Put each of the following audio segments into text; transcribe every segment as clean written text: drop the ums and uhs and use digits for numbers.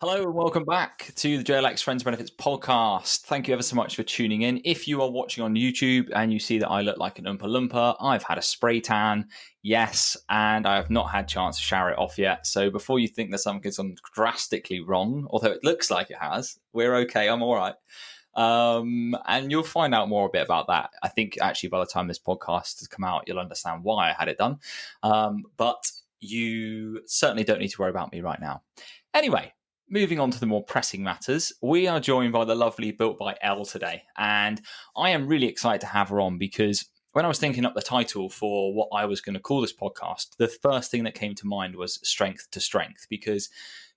Hello and welcome back to the JLX Friends Benefits podcast. Thank you ever so much for tuning in. If you are watching on YouTube and you see that I look like an Oompa Loompa, I've had a spray tan, yes, and I have not had a chance to shower it off yet. So before you think that something's gone drastically wrong, although it looks like it has, we're okay, I'm all right. And you'll find out more a bit about that. I think actually by the time this podcast has come out, you'll understand why I had it done. But you certainly don't need to worry about me right now. Anyway, moving on to the more pressing matters, we are joined by the lovely Built by Elle today. And I am really excited to have her on because when I was thinking up the title for what I was going to call this podcast, the first thing that came to mind was strength to strength, because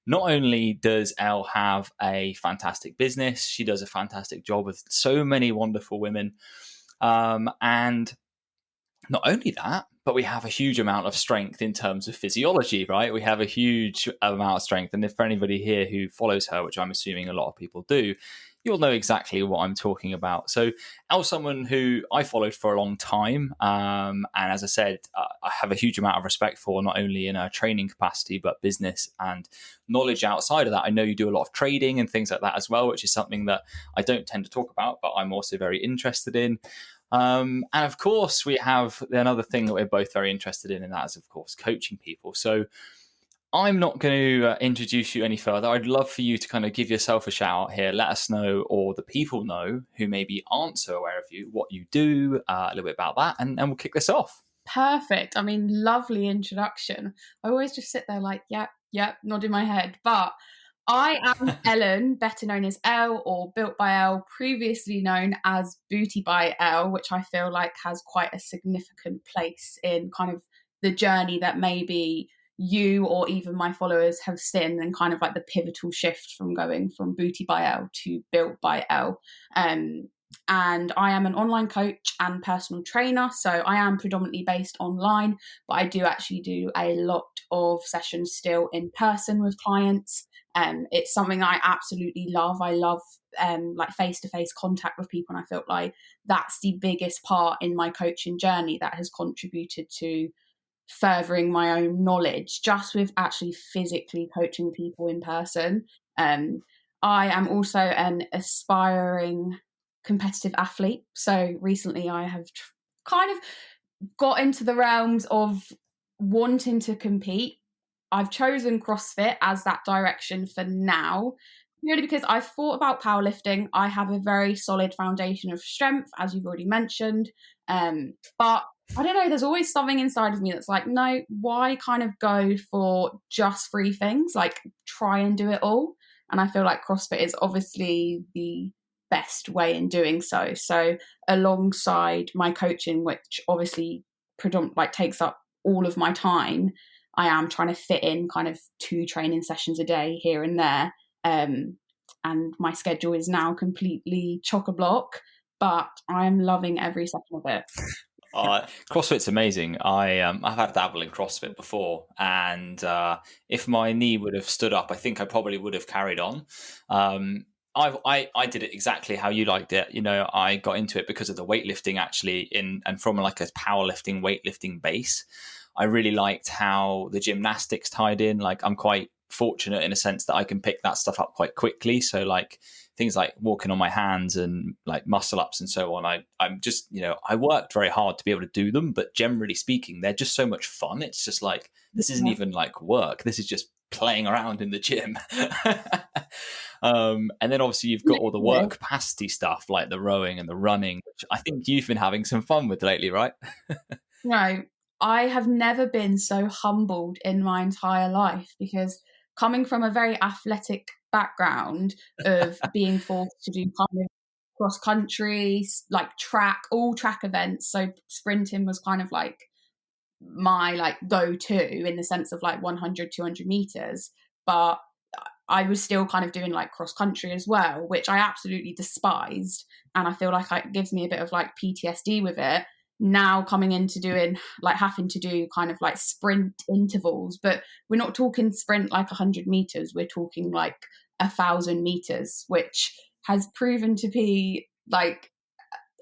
not only does Elle have a fantastic business, she does a fantastic job with so many wonderful women. And not only that, but we have a huge amount of strength in terms of physiology, right? We have a huge amount of strength. And if for anybody here who follows her, which I'm assuming a lot of people do, you'll know exactly what I'm talking about. So Elle's someone who I followed for a long time. And as I said, I have a huge amount of respect for, not only in a training capacity, but business and knowledge outside of that. I know you do a lot of trading and things like that as well, which is something that I don't tend to talk about, but I'm also very interested in. And of course, we have another thing that we're both very interested in, and that is, of course, coaching people. So I'm not going to introduce you any further. I'd love for you to kind of give yourself a shout out here. Let us know, or the people know who maybe aren't so aware of you, what you do, a little bit about that, and we'll kick this off. Perfect. I mean, lovely introduction. I always just sit there like, yep, nodding my head. But I am Ellen, better known as Elle or Built by Elle, previously known as Booty by Elle, which I feel like has quite a significant place in kind of the journey that maybe you or even my followers have seen, and kind of like the pivotal shift from going from Booty by Elle to Built by Elle. And I am an online coach and personal trainer. So I am predominantly based online, but I do actually do a lot of sessions still in person with clients. It's something I absolutely love. I love like face-to-face contact with people. And I felt like that's the biggest part in my coaching journey that has contributed to furthering my own knowledge, just with actually physically coaching people in person. I am also an aspiring competitive athlete. So recently I have kind of got into the realms of wanting to compete. I've chosen CrossFit as that direction for now, purely because I've thought about powerlifting. I have a very solid foundation of strength, as you've already mentioned. But I don't know, there's always something inside of me that's like, no, why kind of go for just three things? Like, try and do it all. And I feel like CrossFit is obviously the best way in doing so. So alongside my coaching, which obviously takes up all of my time, I am trying to fit in kind of 2 training sessions a day here and there. And my schedule is now completely chock-a-block, but I'm loving every second of it. CrossFit's amazing. I've had a dabble in CrossFit before, and if my knee would have stood up, I think I probably would have carried on. I did it exactly how you liked it. You know, I got into it because of the weightlifting actually, and from like a powerlifting, weightlifting base. I really liked how the gymnastics tied in. Like, I'm quite fortunate in a sense that I can pick that stuff up quite quickly. So like things like walking on my hands and like muscle ups and so on, I'm just, you know, I worked very hard to be able to do them, but generally speaking, they're just so much fun. It's just like, this isn't even like work. This is just playing around in the gym. And then obviously you've got all the work capacity stuff like the rowing and the running, which I think you've been having some fun with lately, right? No, I have never been so humbled in my entire life, because coming from a very athletic background of being forced to do kind of cross country, like all track events. So sprinting was kind of like my like go-to in the sense of like 100, 200 meters. But I was still kind of doing like cross country as well, which I absolutely despised. And I feel like it gives me a bit of like PTSD with it. Now coming into doing like having to do kind of like sprint intervals, but we're not talking sprint like 100 meters. We're talking like 1,000 meters, which has proven to be like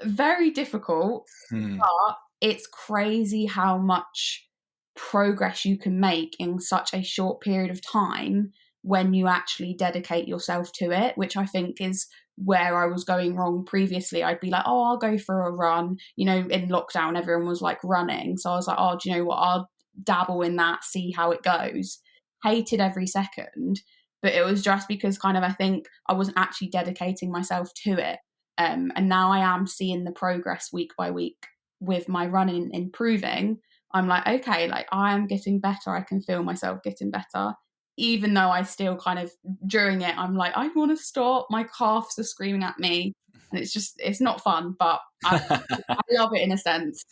very difficult. But it's crazy how much progress you can make in such a short period of time when you actually dedicate yourself to it, which I think is where I was going wrong previously. I'd be like, oh, I'll go for a run. In lockdown, everyone was like running. So I was like, oh, do you know what? I'll dabble in that, see how it goes. Hated every second. But it was just because kind of I think I wasn't actually dedicating myself to it. And now I am seeing the progress week by week with my running improving. I'm like, okay, like I am getting better. I can feel myself getting better. Even though I still kind of, during it, I'm like, I want to stop. My calves are screaming at me. And it's not fun, but I love it in a sense.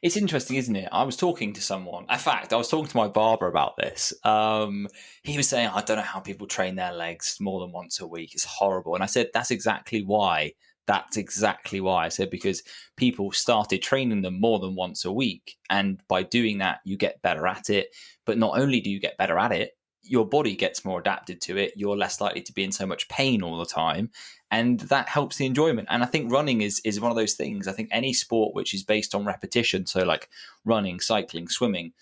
It's interesting, isn't it? I was talking to someone. In fact, I was talking to my barber about this. He was saying, I don't know how people train their legs more than once a week. It's horrible. And I said, that's exactly why. That's exactly why. I said, because people started training them more than once a week. And by doing that, you get better at it. But not only do you get better at it, your body gets more adapted to it. You're less likely to be in so much pain all the time. And that helps the enjoyment. And I think running is one of those things. I think any sport which is based on repetition, so like running, cycling, swimming,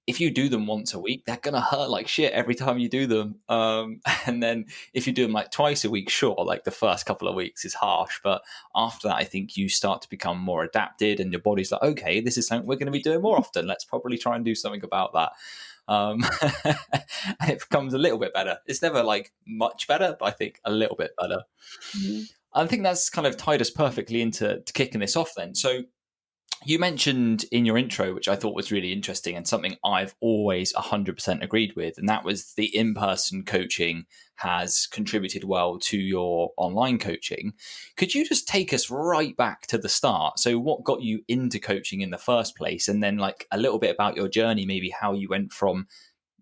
if you do them once a week, they're going to hurt like shit every time you do them. And then if you do them like twice a week, sure, like the first couple of weeks is harsh. But after that, I think you start to become more adapted and your body's like, okay, this is something we're going to be doing more often. Let's probably try and do something about that. And it becomes a little bit better. It's never like much better, but I think a little bit better. Mm-hmm. I think that's kind of tied us perfectly into kicking this off then. So you mentioned in your intro, which I thought was really interesting and something I've always 100% agreed with, and that was the in-person coaching has contributed well to your online coaching. Could you just take us right back to the start? So what got you into coaching in the first place? And then like a little bit about your journey, maybe how you went from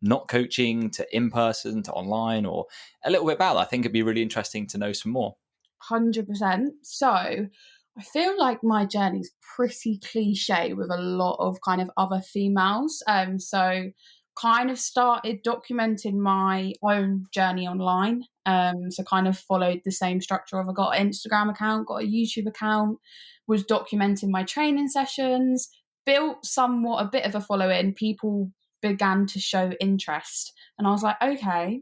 not coaching to in-person to online, or a little bit about that. I think it'd be really interesting to know some more. 100%. So I feel like my journey's pretty cliche with a lot of kind of other females. So kind of started documenting my own journey online. So kind of followed the same structure of I got an Instagram account, got a YouTube account, was documenting my training sessions, built somewhat a bit of a following. People began to show interest. And I was like, okay,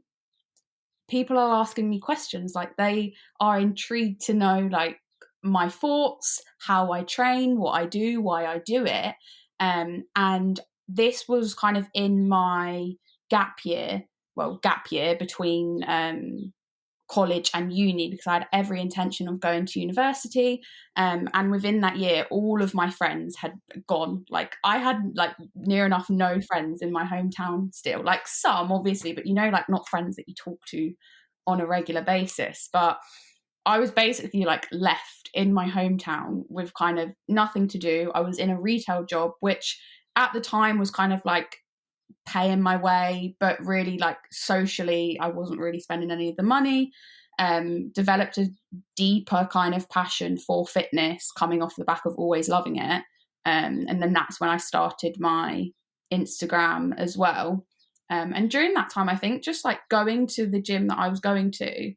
people are asking me questions, like they are intrigued to know like my thoughts, how I train, what I do, why I do it. And this was kind of in my gap year between college and uni, because I had every intention of going to university. And within that year, all of my friends had gone. Like I had like near enough no friends in my hometown still, like some obviously, but like not friends that you talk to on a regular basis. But I was basically like left in my hometown with kind of nothing to do. I was in a retail job, which at the time was kind of like paying my way, but really like socially I wasn't really spending any of the money. Developed a deeper kind of passion for fitness coming off the back of always loving it. And then that's when I started my Instagram as well. And during that time, I think just like going to the gym that I was going to,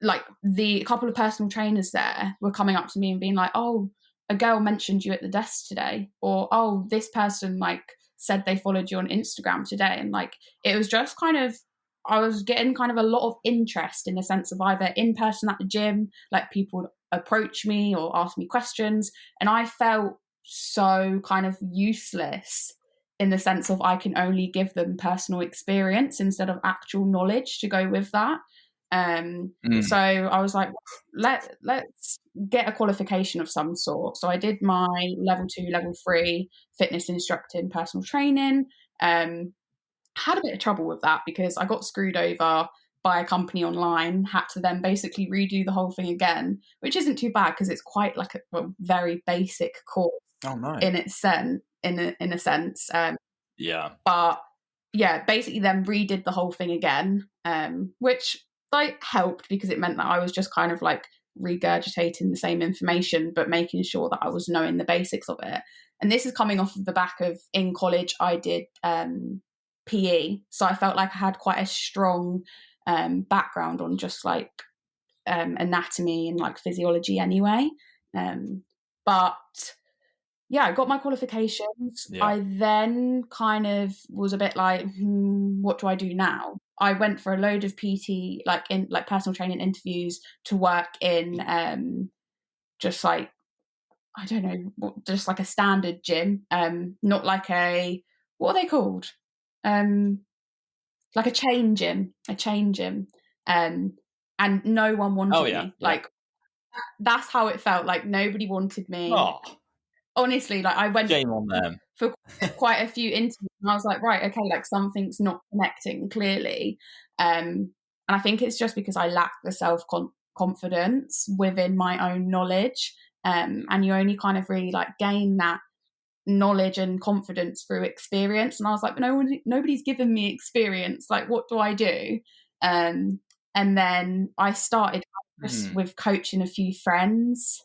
like a couple of personal trainers there were coming up to me and being like, oh, a girl mentioned you at the desk today, or oh, this person like said they followed you on Instagram today. And like it was just kind of, I was getting kind of a lot of interest in the sense of either in person at the gym, like people would approach me or ask me questions, and I felt so kind of useless in the sense of I can only give them personal experience instead of actual knowledge to go with that. So I was like, let's get a qualification of some sort. So I did my level 2, level 3 fitness instructor in personal training. Had a bit of trouble with that because I got screwed over by a company online, had to then basically redo the whole thing again, which isn't too bad because it's quite like a very basic course in its sense, in a sense. Yeah. But yeah, basically then redid the whole thing again, which like helped because it meant that I was just kind of like regurgitating the same information, but making sure that I was knowing the basics of it. And this is coming off of the back of in college, I did PE. So I felt like I had quite a strong background on just like anatomy and like physiology anyway. But yeah, I got my qualifications. Yeah. I then kind of was a bit like, what do I do now? I went for a load of PT, like in like personal training interviews to work in just like, I don't know, just like a standard gym, not like what are they called? Like a chain gym, um, and no one Oh wanted yeah, me. yeah. Like that's how it felt. Like nobody wanted me. Oh, Honestly, like I went shame on them. for quite a few interviews, and I was like, right, okay, like something's not connecting clearly, and I think it's just because I lack the confidence within my own knowledge, and you only kind of really like gain that knowledge and confidence through experience. And I was like, nobody's given me experience. Like, what do I do? And then I started just with coaching a few friends,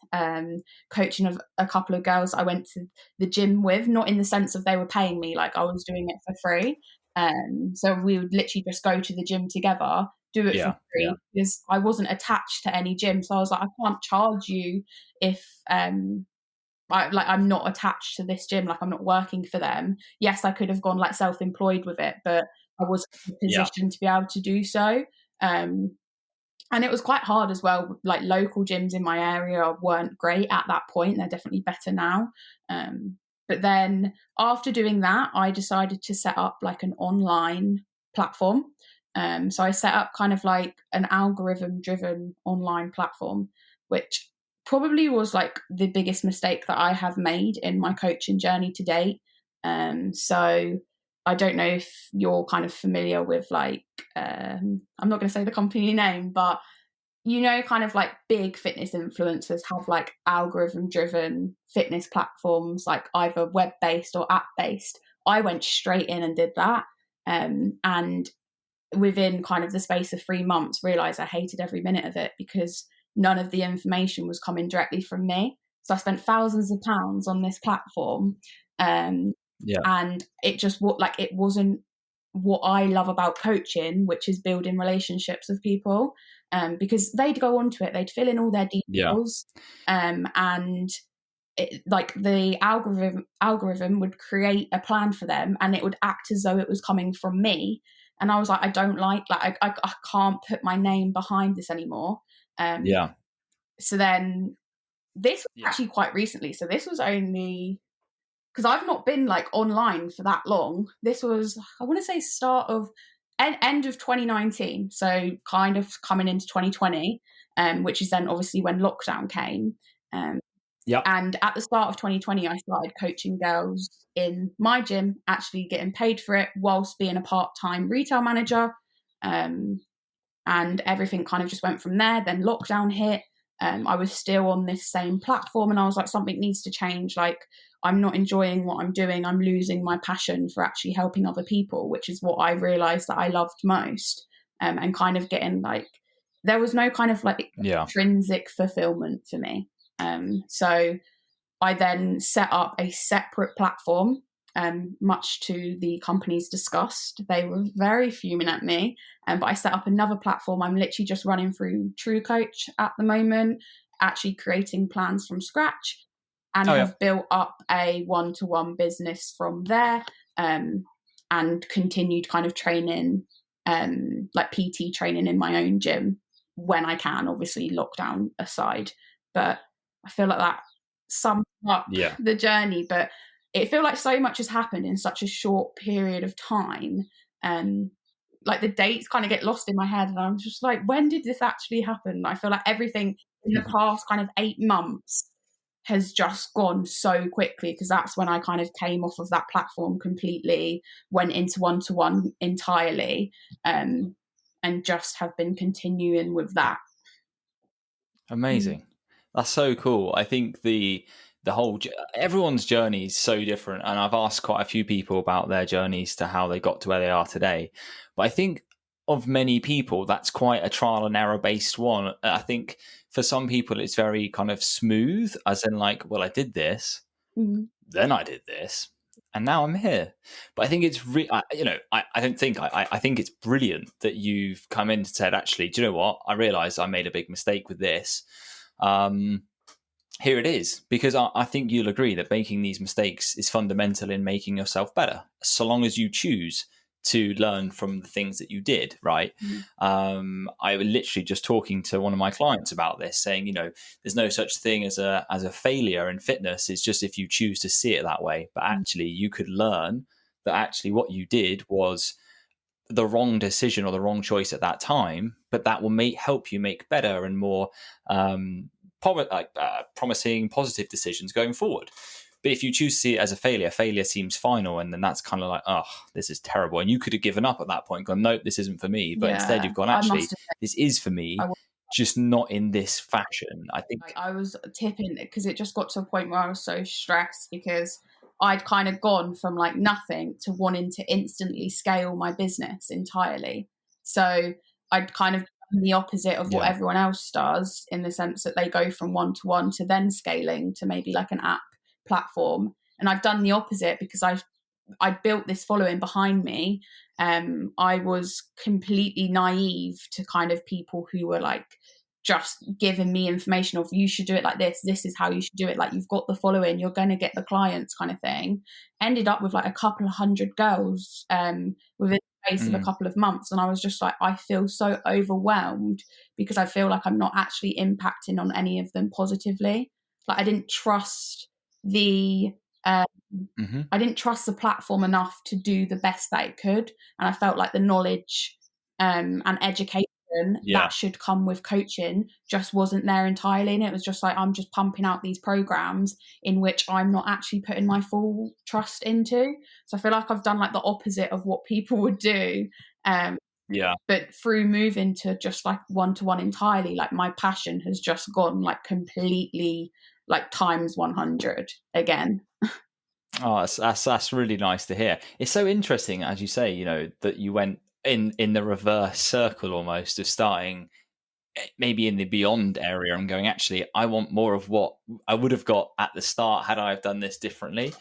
coaching of a couple of girls I went to the gym with, not in the sense of they were paying me, like I was doing it for free. So we would literally just go to the gym together, do it for Yeah, yeah, free, because I wasn't attached to any gym. So I was like, I can't charge you if I'm not attached to this gym, like I'm not working for them. Yes, I could have gone like self-employed with it, but I wasn't in a yeah, position to be able to do so. And it was quite hard as well. Like local gyms in my area weren't great at that point. They're definitely better now. But then after doing that, I decided to set up like an online platform. So I set up kind of like an algorithm driven online platform, which probably was like the biggest mistake that I have made in my coaching journey to date. So I don't know if you're kind of familiar with like, I'm not going to say the company name, but kind of like big fitness influencers have like algorithm driven fitness platforms, like either web based or app based. I went straight in and did that. And within kind of the space of 3 months, realized I hated every minute of it because none of the information was coming directly from me. So I spent thousands of pounds on this platform. yeah, And it wasn't what I love about coaching, which is building relationships with people. Because they'd go onto it, they'd fill in all their yeah, details, and like the algorithm would create a plan for them, and it would act as though it was coming from me. And I was like, I don't I can't put my name behind this anymore. Um, yeah, so then this was yeah, actually quite recently. So this was only because I've not been like online for that long. This was, I want to say, start of end of 2019, so kind of coming into 2020, which is then obviously when lockdown came. Um, yeah, and at the start of 2020, I started coaching girls in my gym, actually getting paid for it whilst being a part-time retail manager. Um, and everything kind of just went from there. Then lockdown hit. I was still on this same platform, and I was like, something needs to change. Like, I'm not enjoying what I'm doing. I'm losing my passion for actually helping other people, which is what I realized that I loved most. And kind of getting like, there was no kind of like yeah, intrinsic fulfillment for me. So I then set up a separate platform, much to the company's disgust. They were very fuming at me, but I set up another platform. I'm literally just running through True Coach at the moment, actually creating plans from scratch, and oh yeah, have built up a one-to-one business from there, and continued kind of training, like PT training in my own gym when I can, obviously lockdown aside. But I feel like that sums up yeah, the journey, but it feel like so much has happened in such a short period of time. And like the dates kind of get lost in my head, and I'm just like, when did this actually happen? I feel like everything in the past kind of 8 months has just gone so quickly, because that's when I kind of came off of that platform completely, went into one-to-one entirely, and just have been continuing with that. Mm. amazing. That's so cool. I think the whole everyone's journey is so different, and I've asked quite a few people about their journeys to how they got to where they are today. But I think of many people, that's quite a trial and error based one. I think for some people, it's very kind of smooth, as in like, well, I did this, Mm. then I did this, and now I'm here. But I think it's I don't think I think it's brilliant that you've come in and said, actually, do you know what? I realized I made a big mistake with this. Here it is, because I think you'll agree that making these mistakes is fundamental in making yourself better, so long as you choose to learn from the things that you did, right? I was literally just talking to one of my clients about this, saying, there's no such thing as a failure in fitness. It's just if you choose to see it that way. But actually, you could learn that actually what you did was the wrong decision or the wrong choice at that time, but that will help you make better and more promising, positive decisions going forward. But if you choose to see it as a failure seems final, and then that's kind of like, oh, this is terrible. And you could have given up at that point, gone, nope, this isn't for me. But instead, Yeah, you've gone, I actually, must have this is for I me, was, just not in this fashion. I like, think, I was tipping because it just got to a point where I was so stressed because I'd kind of gone from like nothing to wanting to instantly scale my business entirely. So I'd kind of done the opposite of what yeah, everyone else does, in the sense that they go from one to one to then scaling to maybe like an app platform. And I've done the opposite because I built this following behind me. I was completely naive to kind of people who were like just giving me information of, you should do it like this is how you should do it, like you've got the following, you're going to get the clients, kind of thing. Ended up with like a couple of hundred girls within the space of a mm, couple of months, and I was just like, I feel so overwhelmed because I feel like I'm not actually impacting on any of them positively. Like I didn't trust the uh, hmm, I didn't trust the platform enough to do the best that it could. And I felt like the knowledge and education yeah. that should come with coaching just wasn't there entirely. And it was just like, I'm just pumping out these programs in which I'm not actually putting my full trust into. So I feel like I've done like the opposite of what people would do. Um, Yeah. but through moving to just like one-to-one entirely, like my passion has just gone like completely like times 100 again. Oh, that's really nice to hear. It's so interesting, as you say, that you went in the reverse circle almost of starting maybe in the beyond area and going, actually, I want more of what I would have got at the start had I have done this differently.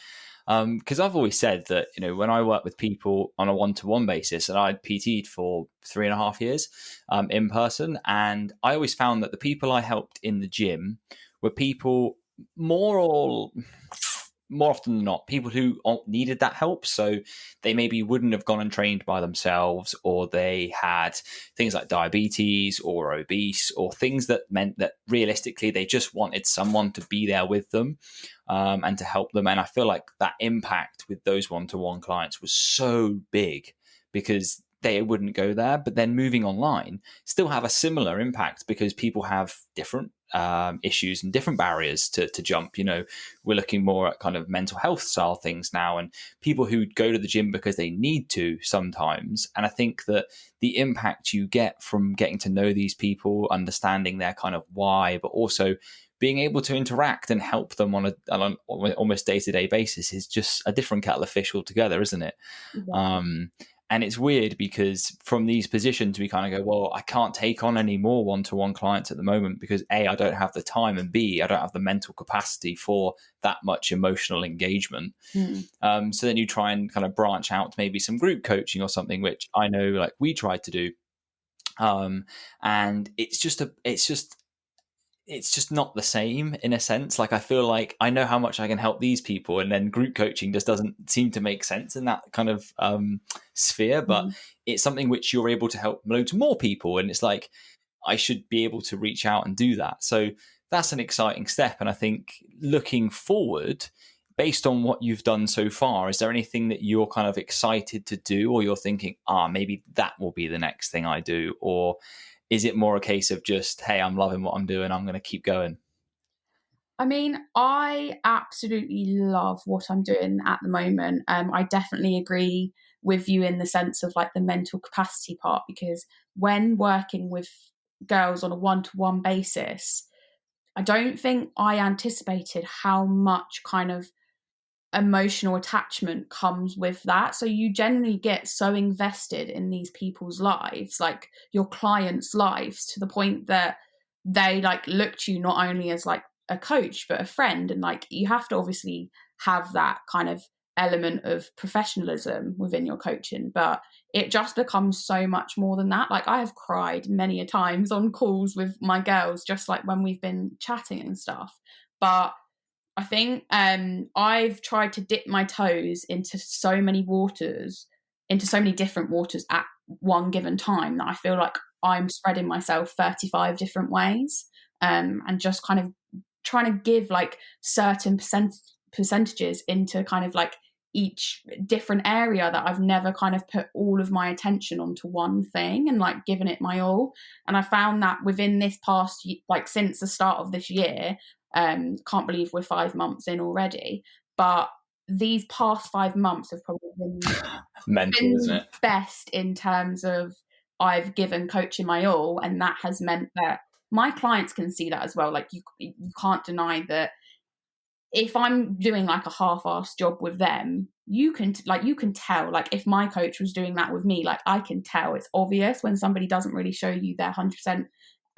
Because I've always said that, when I work with people on a one-to-one basis, and I'd PT'd for 3.5 years in person, and I always found that the people I helped in the gym were people more or more often than not, people who needed that help. So they maybe wouldn't have gone and trained by themselves, or they had things like diabetes or obese, or things that meant that realistically they just wanted someone to be there with them and to help them. And I feel like that impact with those one-to-one clients was so big because they wouldn't go there. But then moving online still have a similar impact because people have different issues and different barriers to jump. We're looking more at kind of mental health style things now, and people who go to the gym because they need to sometimes. And I think that the impact you get from getting to know these people, understanding their kind of why, but also being able to interact and help them on an almost day-to-day basis is just a different kettle of fish altogether, isn't it? Um, and it's weird because from these positions, we kind of go, well, I can't take on any more one-to-one clients at the moment because A, I don't have the time, and B, I don't have the mental capacity for that much emotional engagement. Mm. So then you try and kind of branch out to maybe some group coaching or something, which I know like we tried to do. And it's just not the same in a sense. Like I feel like I know how much I can help these people, and then group coaching just doesn't seem to make sense in that kind of sphere. But Mm. it's something which you're able to help loads more people, and it's like I should be able to reach out and do that. So that's an exciting step. And I think looking forward, based on what you've done so far, is there anything that you're kind of excited to do, or you're thinking, maybe that will be the next thing I do? Or is it more a case of just, hey, I'm loving what I'm doing, I'm going to keep going? I mean, I absolutely love what I'm doing at the moment. I definitely agree with you in the sense of like the mental capacity part, because when working with girls on a one-to-one basis, I don't think I anticipated how much kind of emotional attachment comes with that. So you generally get so invested in these people's lives, like your clients' lives, to the point that they like look to you not only as like a coach but a friend. And like you have to obviously have that kind of element of professionalism within your coaching, but it just becomes so much more than that. Like I have cried many a times on calls with my girls, just like when we've been chatting and stuff. But I think I've tried to dip my toes into so many waters into so many different waters at one given time that I feel like I'm spreading myself 35 different ways, and just kind of trying to give like certain percentages into kind of like each different area that I've never kind of put all of my attention onto one thing and like given it my all. And I found that within this past, like since the start of this year, can't believe we're 5 months in already, but these past 5 months have probably Mental, isn't been it? best in terms of I've given coaching my all, and that has meant that my clients can see that as well. Like you can't deny that if I'm doing like a half-assed job with them, you can tell, like if my coach was doing that with me, like I can tell it's obvious when somebody doesn't really show you their 100%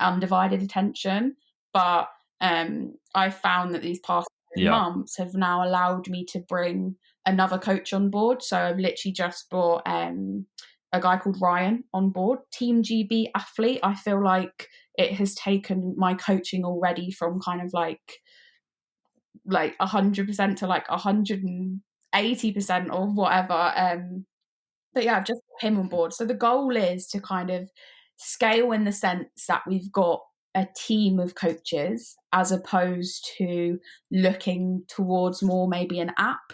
undivided attention. But I found that these past Yeah. months have now allowed me to bring another coach on board. So I've literally just brought a guy called Ryan on board, Team GB athlete. I feel like it has taken my coaching already from kind of like 100% to like 180% or whatever. But yeah, I've just got him on board. So the goal is to kind of scale in the sense that we've got a team of coaches as opposed to looking towards more maybe an app.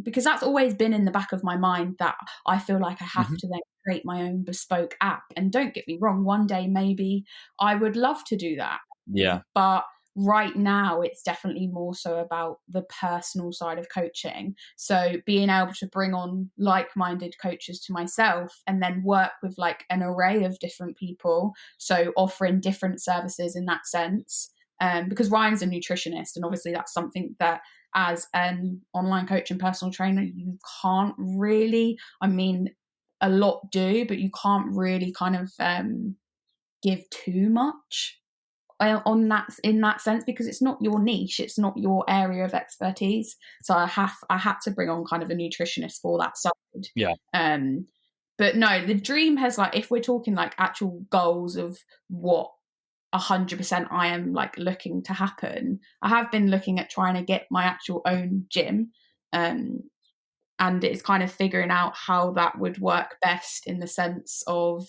Because that's always been in the back of my mind that I feel like I have Mhm. to then create my own bespoke app. And don't get me wrong, one day maybe I would love to do that. Yeah. But right now it's definitely more so about the personal side of coaching. So being able to bring on like-minded coaches to myself and then work with like an array of different people, so offering different services in that sense. Because Ryan's a nutritionist, and obviously that's something that as an online coach and personal trainer you can't really, I mean a lot do, but you can't really kind of give too much on that, in that sense, because it's not your niche, it's not your area of expertise. So I had to bring on kind of a nutritionist for that side. Yeah. But no, the dream has, like, if we're talking like actual goals of what 100% I am like looking to happen, I have been looking at trying to get my actual own gym. And it's kind of figuring out how that would work best, in the sense of,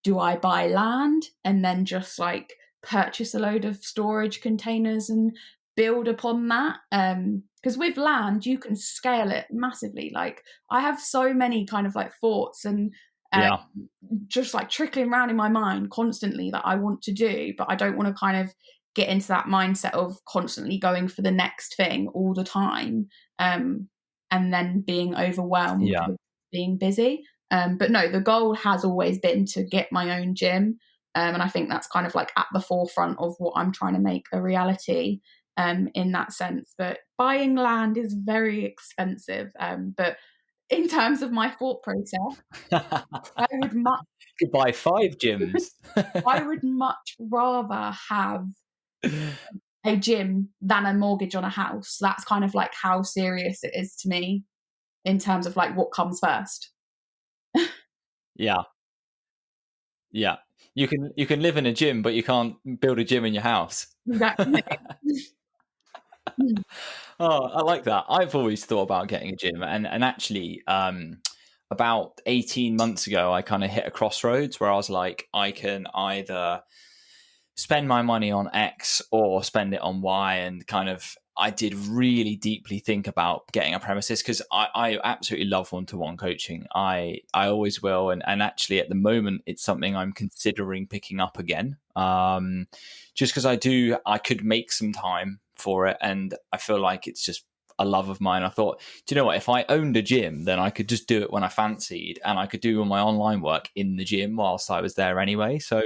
do I buy land and then just like purchase a load of storage containers and build upon that? Because with land, you can scale it massively. Like I have so many kind of like thoughts and Yeah. just like trickling around in my mind constantly that I want to do, but I don't want to kind of get into that mindset of constantly going for the next thing all the time, and then being overwhelmed Yeah. with being busy. But no, the goal has always been to get my own gym. And I think that's kind of like at the forefront of what I'm trying to make a reality, in that sense. But buying land is very expensive. But in terms of my thought process, I would much Could buy 5 gyms. I would much rather have a gym than a mortgage on a house. That's kind of like how serious it is to me in terms of like what comes first. Yeah. Yeah. You can live in a gym, but you can't build a gym in your house. Exactly. Oh, I like that. I've always thought about getting a gym, and actually, about 18 months ago, I kind of hit a crossroads where I was like, I can either spend my money on X or spend it on Y, and kind of I did really deeply think about getting a premises, because I absolutely love one-to-one coaching. I always will, and actually at the moment it's something I'm considering picking up again. Just because I could make some time for it, and I feel like it's just a love of mine. I thought, do you know what? If I owned a gym, then I could just do it when I fancied, and I could do all my online work in the gym whilst I was there anyway. So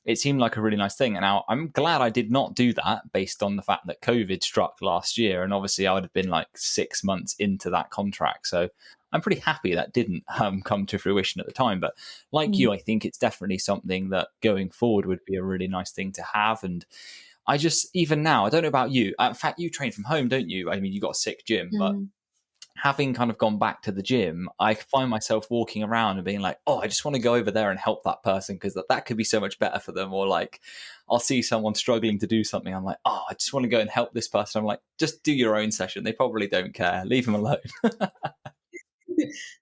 it seemed like a really nice thing. And now I'm glad I did not do that, based on the fact that COVID struck last year. And obviously I would have been like 6 months into that contract. So I'm pretty happy that didn't come to fruition at the time. But like Mm, you, I think it's definitely something that going forward would be a really nice thing to have. And I just, even now, I don't know about you. In fact, you train from home, don't you? I mean, you got a sick gym, but mm, having kind of gone back to the gym, I find myself walking around and being like, oh, I just want to go over there and help that person, because that could be so much better for them. Or like, I'll see someone struggling to do something. I'm like, oh, I just want to go and help this person. I'm like, just do your own session. They probably don't care. Leave them alone.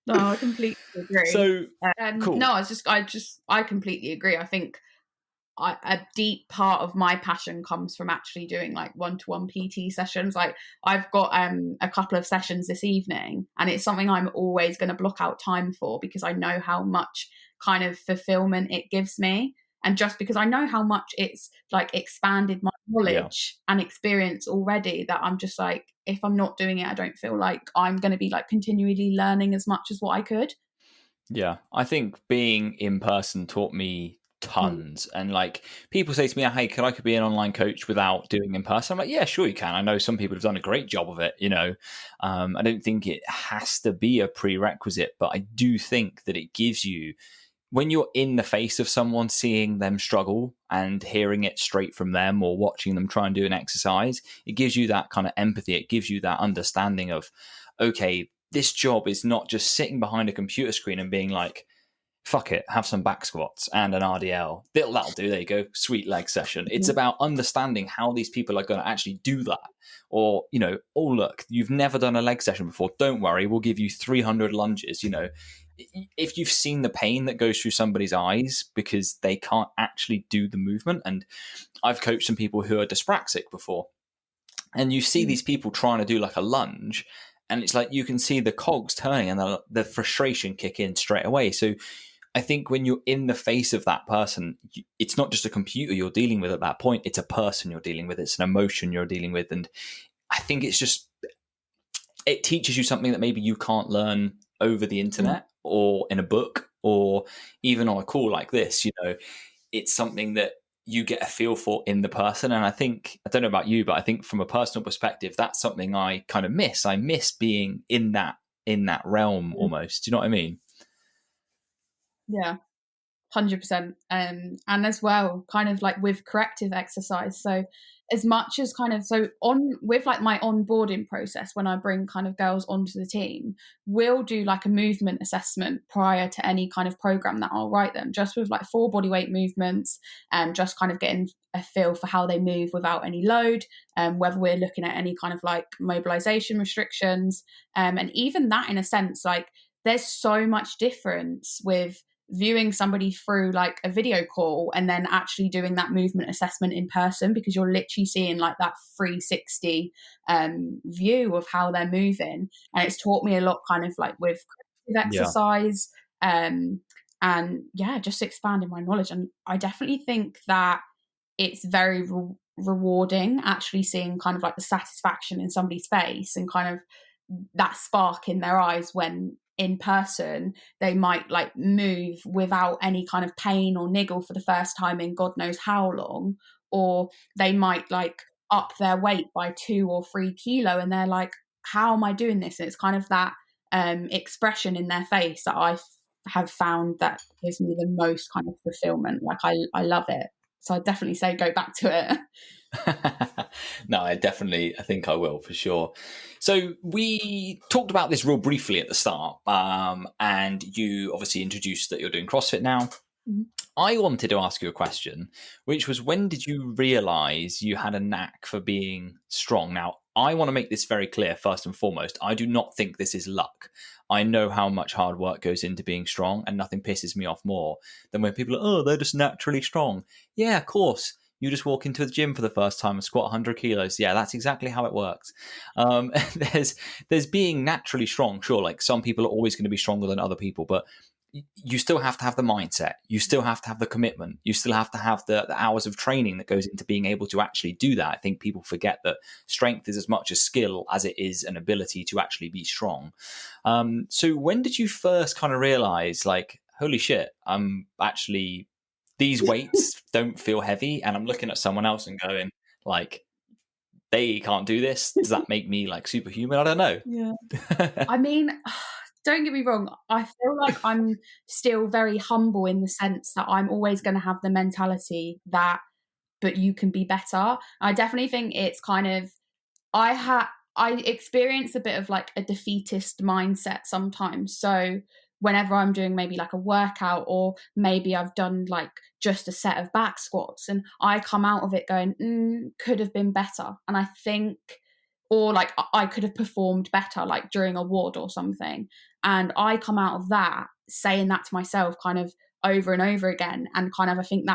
No, I completely agree. So cool. No, I completely agree. I think a deep part of my passion comes from actually doing like one-to-one PT sessions. Like I've got a couple of sessions this evening, and it's something I'm always going to block out time for because I know how much kind of fulfillment it gives me. And just because I know how much it's like expanded my Yeah. knowledge and experience already, that I'm just like, if I'm not doing it, I don't feel like I'm going to be like continually learning as much as what I could. Yeah, I think being in person taught me Mm. tons. And like people say to me, "Hey, could I be an online coach without doing in person?" I'm like, "Yeah, sure you can." I know some people have done a great job of it. I don't think it has to be a prerequisite, but I do think that it gives you, when you're in the face of someone, seeing them struggle and hearing it straight from them, or watching them try and do an exercise, it gives you that kind of empathy. It gives you that understanding of, okay, this job is not just sitting behind a computer screen and being like, fuck it, have some back squats and an RDL. That'll do. There you go. Sweet leg session. It's about understanding how these people are going to actually do that. Or, oh, look, you've never done a leg session before. Don't worry. We'll give you 300 lunges. If you've seen the pain that goes through somebody's eyes because they can't actually do the movement. And I've coached some people who are dyspraxic before. And you see these people trying to do like a lunge, and it's like you can see the cogs turning and the frustration kick in straight away. So I think when you're in the face of that person, it's not just a computer you're dealing with at that point. It's a person you're dealing with. It's an emotion you're dealing with. And I think it teaches you something that maybe you can't learn over the internet or in a book or even on a call like this. It's something that you get a feel for in the person. And I don't know about you, but I think from a personal perspective, that's something I kind of miss. I miss being in that realm almost. Do you know what I mean? Yeah. 100%. And as well, kind of like with corrective exercise. So as much as kind of, so on with like my onboarding process, when I bring kind of girls onto the team, we'll do like a movement assessment prior to any kind of program that I'll write them, just with like 4 bodyweight movements, and just kind of getting a feel for how they move without any load, and whether we're looking at any kind of like mobilization restrictions. And even that, in a sense, like there's so much difference with viewing somebody through like a video call and then actually doing that movement assessment in person, because you're literally seeing like that 360 view of how they're moving. And it's taught me a lot kind of like with Yeah. exercise, and yeah, just expanding my knowledge. And I definitely think that it's very rewarding actually seeing kind of like the satisfaction in somebody's face and kind of that spark in their eyes when in person they might like move without any kind of pain or niggle for the first time in God knows how long, or they might like up their weight by 2 or 3 kilo and they're like, how am I doing this? And it's kind of that expression in their face that I have found that gives me the most kind of fulfillment. Like I love it. So I definitely say go back to it. No, I think I will for sure. So we talked about this real briefly at the start, and you obviously introduced that you're doing CrossFit now. Mhm. I wanted to ask you a question, which was, when did you realize you had a knack for being strong? Now, I want to make this very clear first and foremost. I do not think this is luck. I know how much hard work goes into being strong, and nothing pisses me off more than when people are, oh, they're just naturally strong. Yeah, of course. You just walk into the gym for the first time and squat 100 kilos. Yeah, that's exactly how it works. There's being naturally strong. Sure, like some people are always going to be stronger than other people, but you still have to have the mindset. You still have to have the commitment. You still have to have the hours of training that goes into being able to actually do that. I think people forget that strength is as much a skill as it is an ability to actually be strong. So when did you first kind of realize, like, holy shit, I'm actually, these weights don't feel heavy, and I'm looking at someone else and going, like, they can't do this. Does that make me like superhuman? I don't know. Yeah. I mean, don't get me wrong, I feel like I'm still very humble in the sense that I'm always going to have the mentality that, but you can be better. I definitely think it's kind of, I experience a bit of like a defeatist mindset sometimes. So whenever I'm doing maybe like a workout, or maybe I've done like just a set of back squats, and I come out of it going, could have been better. And I think or like I could have performed better, like during a WOD or something. And I come out of that saying that to myself kind of over and over again. And kind of, I think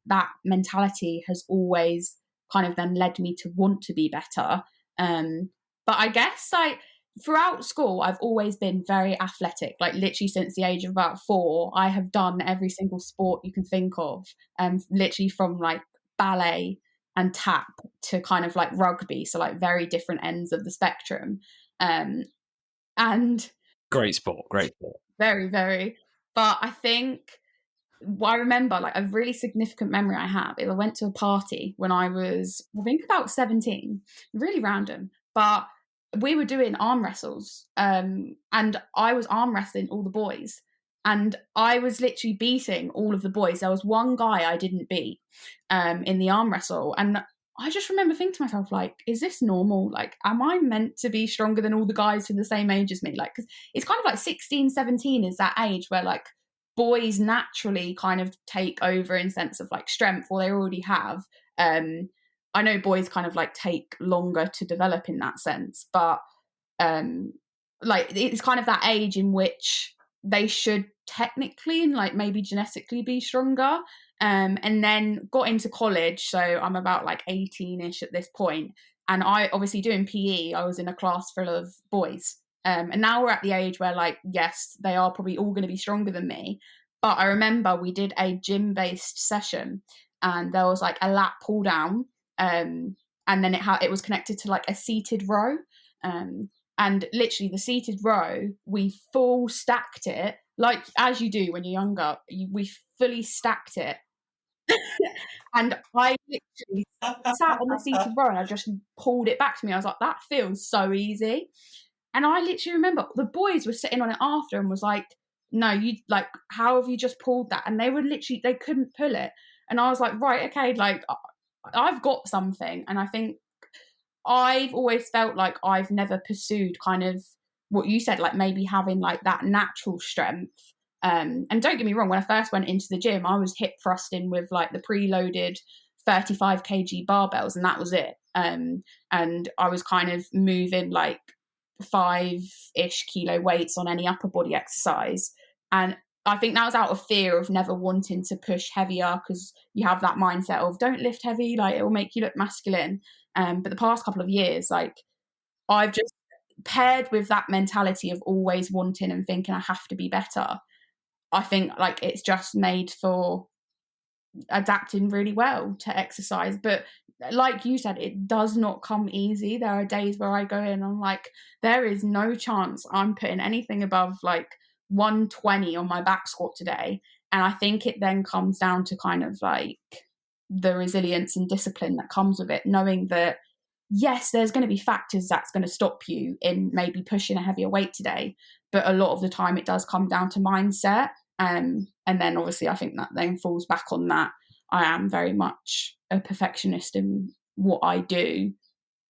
that mentality has always kind of then led me to want to be better. But I guess like throughout school, I've always been very athletic. Like literally since the age of about 4, I have done every single sport you can think of. Literally from like ballet and tap to kind of like rugby. So like very different ends of the spectrum. And Great sport. very, very. But I think I remember like a really significant memory I have is I went to a party when I was, I think about 17, really random, but we were doing arm wrestles, and I was arm wrestling all the boys, and I was literally beating all of the boys. There was one guy I didn't beat in the arm wrestle, and I just remember thinking to myself, like, is this normal? Like, am I meant to be stronger than all the guys who are the same age as me? Like, 'cause it's kind of like 16, 17 is that age where like boys naturally kind of take over in sense of like strength, or they already have. I know boys kind of like take longer to develop in that sense, but like it's kind of that age in which they should technically and like maybe genetically be stronger. And then got into college, so I'm about like 18ish at this point, and I obviously doing PE, I was in a class full of boys. And now we're at the age where like, yes, they are probably all going to be stronger than me. But I remember we did a gym-based session, and there was like a lat pull down, and then it was connected to like a seated row. And literally the seated row, we full stacked it, like as you do when you're younger. We fully stacked it. And I literally sat on the seated row and I just pulled it back to me. I was like, that feels so easy. And I literally remember the boys were sitting on it after and was like, no, you like, how have you just pulled that? And they were literally, they couldn't pull it. And I was like, right, okay, like I've got something. And I think I've always felt like I've never pursued kind of what you said, like maybe having like that natural strength. And don't get me wrong, when I first went into the gym, I was hip thrusting with like the preloaded 35 kg barbells, and that was it. And I was kind of moving like 5-ish kilo weights on any upper body exercise. And I think that was out of fear of never wanting to push heavier, because you have that mindset of don't lift heavy, like it will make you look masculine. But the past couple of years, like I've just paired with that mentality of always wanting and thinking I have to be better. I think like it's just made for adapting really well to exercise. But like you said, it does not come easy. There are days where I go in and I'm like, there is no chance I'm putting anything above like 120 on my back squat today. And I think it then comes down to kind of like the resilience and discipline that comes with it, knowing that yes, there's going to be factors that's going to stop you in maybe pushing a heavier weight today, but a lot of the time it does come down to mindset. And then obviously I think that then falls back on that I am very much a perfectionist in what I do.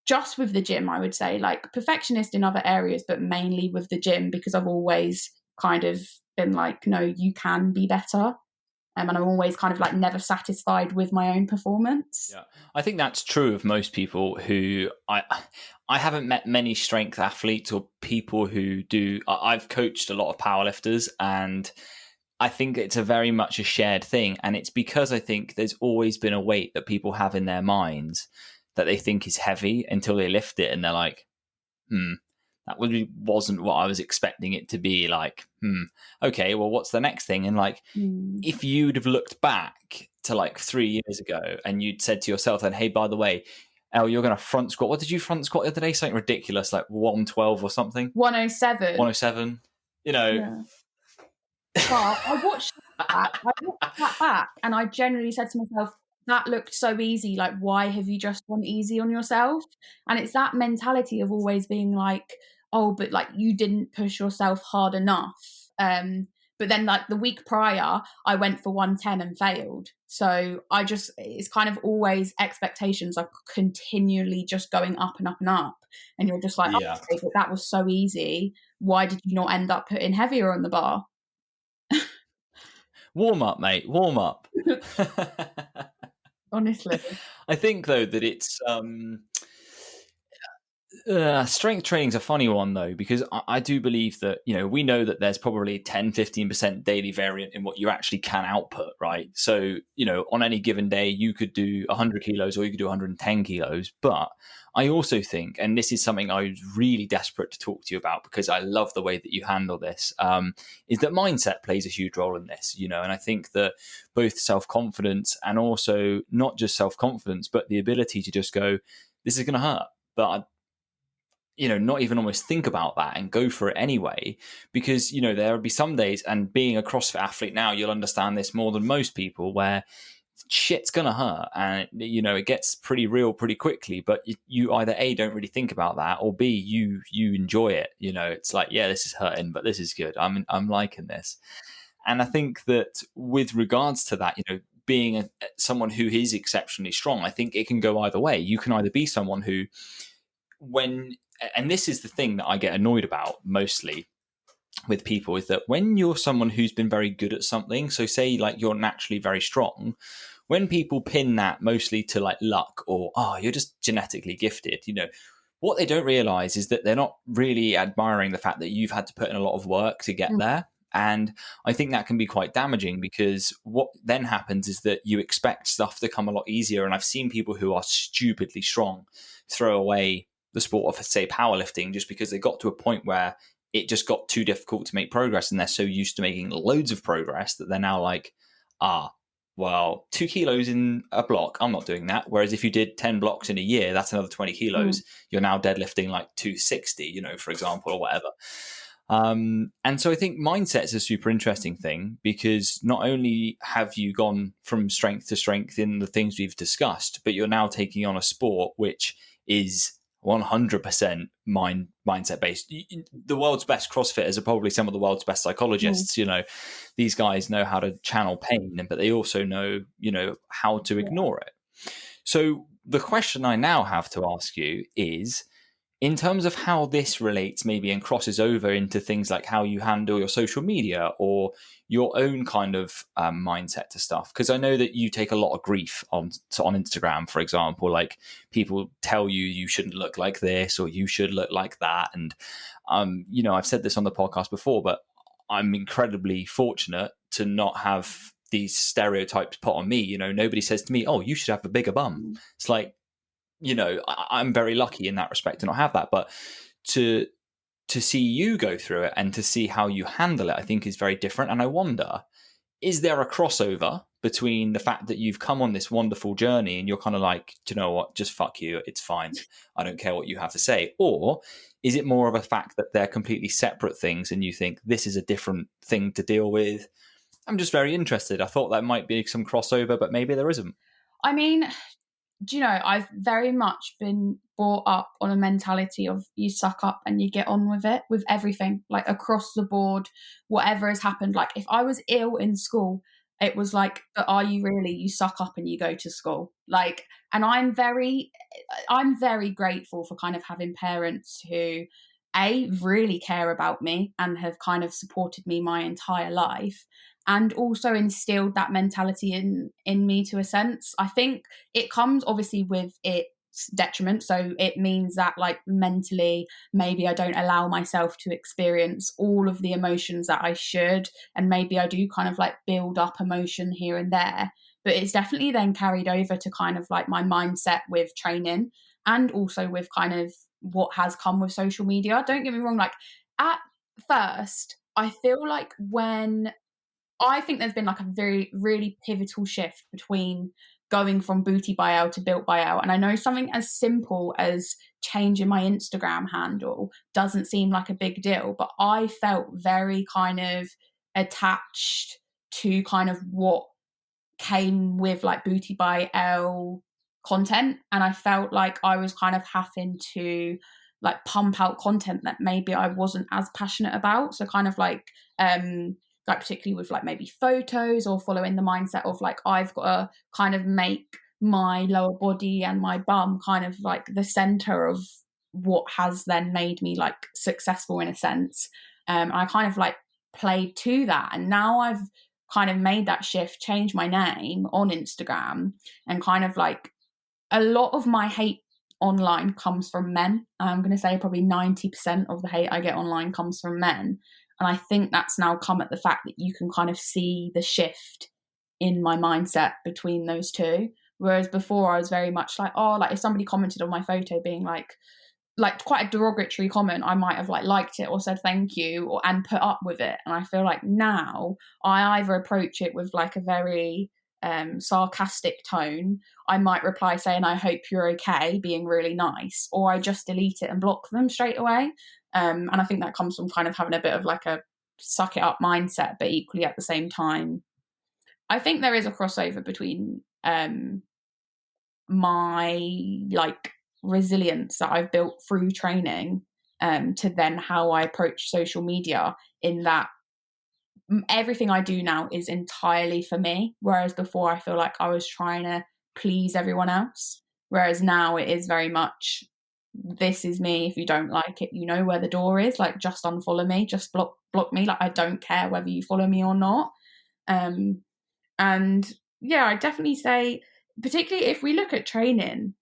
Just with the gym, I would say, like perfectionist in other areas, but mainly with the gym, because I've always kind of been like, no, you can be better. And I'm always kind of like never satisfied with my own performance. Yeah, I think that's true of most people who I haven't met many strength athletes or people who do. I've coached a lot of powerlifters, and I think it's a very much a shared thing. And it's because I think there's always been a weight that people have in their minds that they think is heavy until they lift it and they're like, that really wasn't what I was expecting it to be. Like, okay, well, what's the next thing? And like, if you'd have looked back to like 3 years ago and you'd said to yourself then, hey, by the way, Elle, you're going to front squat. What did you front squat the other day? Something ridiculous, like 112 or something? 107. 107. You know. Yeah. But I watched that back and I generally said to myself, that looked so easy. Like, why have you just gone easy on yourself? And it's that mentality of always being like, oh, but like you didn't push yourself hard enough. But then like the week prior, I went for 110 and failed. So it's kind of always expectations are continually just going up and up and up. And you're just like, Yeah. okay, but that was so easy. Why did you not end up putting heavier on the bar? Warm up, mate. Warm up. Honestly. I think though that it's Strength training's a funny one though, because I do believe that, we know that there's probably 10-15% daily variant in what you actually can output, right? So, on any given day, you could do 100 kilos or you could do 110 kilos. But I also think, and this is something I was really desperate to talk to you about because I love the way that you handle this, is that mindset plays a huge role in this, and I think that both self-confidence and also not just self-confidence, but the ability to just go, this is going to hurt, but not even almost think about that and go for it anyway. Because, there would be some days, and being a CrossFit athlete now, you'll understand this more than most people, where shit's gonna hurt and it gets pretty real pretty quickly, but you either A, don't really think about that, or B, you enjoy it. It's like, yeah, this is hurting, but this is good. I'm liking this. And I think that with regards to that, being someone who is exceptionally strong, I think it can go either way. You can either be someone who, and this is the thing that I get annoyed about mostly with people, is that when you're someone who's been very good at something, so say like you're naturally very strong, when people pin that mostly to like luck or, oh, you're just genetically gifted, what they don't realize is that they're not really admiring the fact that you've had to put in a lot of work to get there. And I think that can be quite damaging, because what then happens is that you expect stuff to come a lot easier. And I've seen people who are stupidly strong throw away the sport of, say, powerlifting, just because they got to a point where it just got too difficult to make progress, and they're so used to making loads of progress that they're now like, well, 2 kilos in a block, I'm not doing that. Whereas if you did 10 blocks in a year, that's another 20 kilos. You're now deadlifting like 260, for example, or whatever. And so I think mindset is a super interesting thing, because not only have you gone from strength to strength in the things we've discussed, but you're now taking on a sport which is 100% mindset based. The world's best CrossFitters are probably some of the world's best psychologists. These guys know how to channel pain, but they also know, how to ignore it. So the question I now have to ask you is, in terms of how this relates maybe and crosses over into things like how you handle your social media or your own kind of mindset to stuff. Because I know that you take a lot of grief on Instagram, for example, like people tell you shouldn't look like this or you should look like that. And, I've said this on the podcast before, but I'm incredibly fortunate to not have these stereotypes put on me. Nobody says to me, oh, you should have a bigger bum. It's like, I'm very lucky in that respect to not have that. But to see you go through it and to see how you handle it, I think is very different. And I wonder, is there a crossover between the fact that you've come on this wonderful journey and you're kind of like, do you know what, just fuck you, it's fine, I don't care what you have to say? Or is it more of a fact that they're completely separate things and you think this is a different thing to deal with? I'm just very interested. I thought there might be some crossover, but maybe there isn't. I mean, do you know, I've very much been brought up on a mentality of you suck up and you get on with it, with everything, like across the board, whatever has happened. Like if I was ill in school, it was like, but are you really? You suck up and you go to school. Like, and I'm very grateful for kind of having parents who really care about me and have kind of supported me my entire life, and also instilled that mentality in me to a sense. I think it comes obviously with its detriment. So it means that like mentally, maybe I don't allow myself to experience all of the emotions that I should. And maybe I do kind of like build up emotion here and there. But it's definitely then carried over to kind of like my mindset with training, and also with kind of what has come with social media. Don't get me wrong, like at first, I feel like I think there's been like a very, really pivotal shift between going from booty by L to built by L. And I know something as simple as changing my Instagram handle doesn't seem like a big deal, but I felt very kind of attached to kind of what came with like booty by L content. And I felt like I was kind of having to like pump out content that maybe I wasn't as passionate about. So kind of like particularly with like maybe photos, or following the mindset of like I've got to kind of make my lower body and my bum kind of like the center of what has then made me like successful in a sense. I kind of like played to that, and now I've kind of made that shift, changed my name on Instagram, and kind of like a lot of my hate online comes from men. I'm going to say probably 90% of the hate I get online comes from men. And I think that's now come at the fact that you can kind of see the shift in my mindset between those two. Whereas before I was very much like, oh, like if somebody commented on my photo being like quite a derogatory comment, I might have like liked it or said thank you or and put up with it. And I feel like now I either approach it with like a very sarcastic tone. I might reply saying I hope you're okay, being really nice, or I just delete it and block them straight away. And I think that comes from kind of having a bit of like a suck it up mindset, but equally at the same time, I think there is a crossover between my like resilience that I've built through training to then how I approach social media, in that everything I do now is entirely for me, whereas before I feel like I was trying to please everyone else, whereas now it is very much, this is me. If you don't like it, you know where the door is, like just unfollow me, just block me, like I don't care whether you follow me or not. And yeah, I definitely say, particularly if we look at training,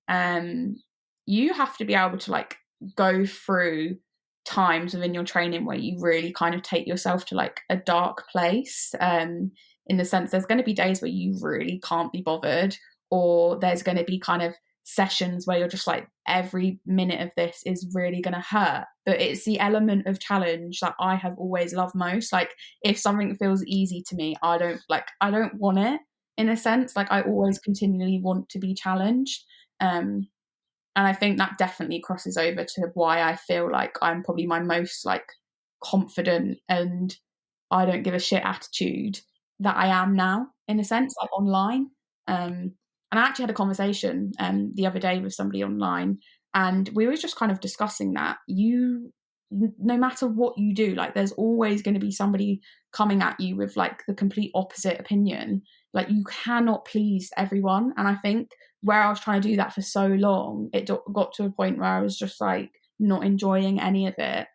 you have to be able to like go through times within your training where you really kind of take yourself to like a dark place, in the sense there's going to be days where you really can't be bothered, or there's going to be kind of sessions where you're just like, every minute of this is really going to hurt. But it's the element of challenge that I have always loved most. Like if something feels easy to me, I don't want it, in a sense. Like I always continually want to be challenged. And I think that definitely crosses over to why I feel like I'm probably my most like confident and I don't give a shit attitude that I am now, in a sense, like online. And I actually had a conversation the other day with somebody online, and we were just kind of discussing that no matter what you do, like there's always going to be somebody coming at you with like the complete opposite opinion. Like you cannot please everyone. And I think where I was trying to do that for so long, it got to a point where I was just like not enjoying any of it.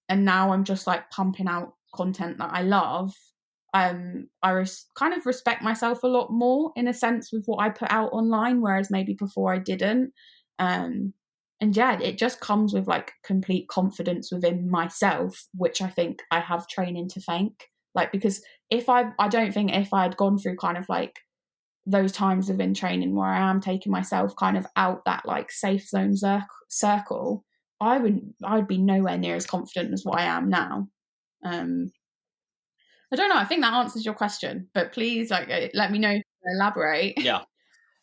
And now I'm just like pumping out content that I love. I kind of respect myself a lot more, in a sense, with what I put out online, whereas maybe before I didn't. And yeah, it just comes with like complete confidence within myself, which I think I have training to thank. Like, because I don't think if I'd gone through kind of like those times within training where I am taking myself kind of out that like safe zone circle, I'd be nowhere near as confident as what I am now. I don't know. I think that answers your question, but please, like, let me know if you elaborate. Yeah.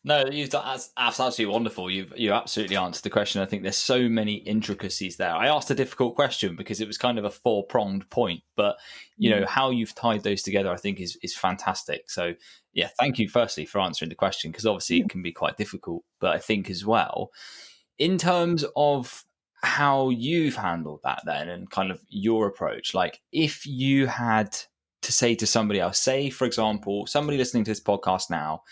No, that's absolutely wonderful. You absolutely answered the question. I think there's so many intricacies there. I asked a difficult question because it was kind of a 4-pronged point, but you know how you've tied those together, I think is fantastic. So yeah, thank you firstly for answering the question, because obviously it can be quite difficult. But I think as well, in terms of how you've handled that then, and kind of your approach, like if you had to say to somebody else, say for example, somebody listening to this podcast now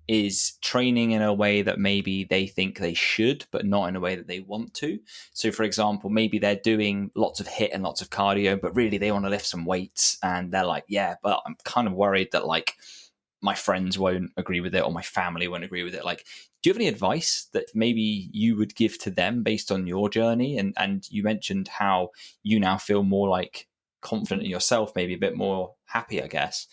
is training in a way that maybe they think they should, but not in a way that they want to. So, for example, maybe they're doing lots of HIIT and lots of cardio, but really they want to lift some weights. And they're like, yeah, but I'm kind of worried that like my friends won't agree with it or my family won't agree with it. Like, do you have any advice that maybe you would give to them based on your journey? And you mentioned how you now feel more like confident in yourself, maybe a bit more happy, I guess.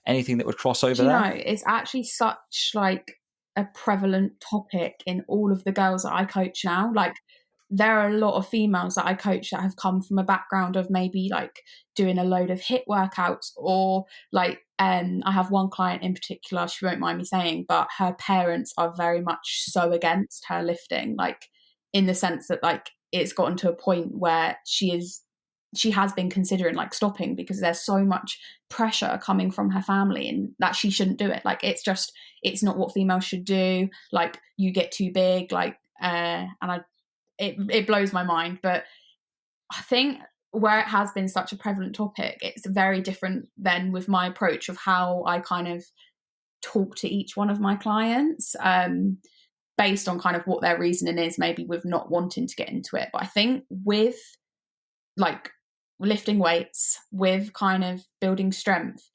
Anything that would cross over there? It's actually such like a prevalent topic in all of the girls that I coach now. Like there are a lot of females that I coach that have come from a background of maybe like doing a load of HIIT workouts, or like I have one client in particular, she won't mind me saying, but her parents are very much so against her lifting, like in the sense that like it's gotten to a point where she has been considering like stopping because there's so much pressure coming from her family and that she shouldn't do it. Like it's not what females should do. Like you get too big, like it blows my mind. But I think where it has been such a prevalent topic, it's very different than with my approach of how I kind of talk to each one of my clients, based on kind of what their reasoning is, maybe with not wanting to get into it. But I think with like lifting weights, with kind of building strength,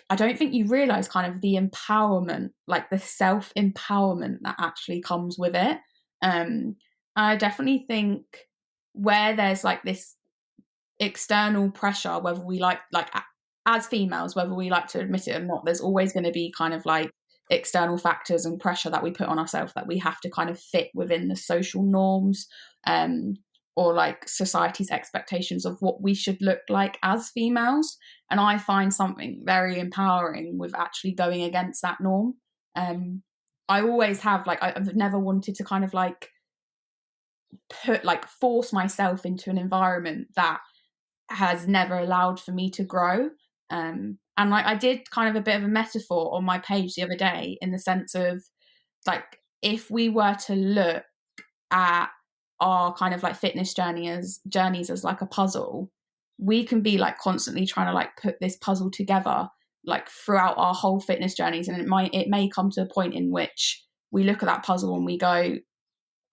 I don't think you realize kind of the empowerment, like the self-empowerment that actually comes with it. I definitely think where there's like this external pressure, whether we like as females, whether we like to admit it or not, there's always going to be kind of like external factors and pressure that we put on ourselves that we have to kind of fit within the social norms, or like society's expectations of what we should look like as females. And I find something very empowering with actually going against that norm. I always have, like, I've never wanted to kind of like force myself into an environment that has never allowed for me to grow. And like, I did kind of a bit of a metaphor on my page the other day, in the sense of like, if we were to look at our kind of like fitness journeys as like a puzzle, we can be like constantly trying to like put this puzzle together like throughout our whole fitness journeys, and it may come to a point in which we look at that puzzle and we go,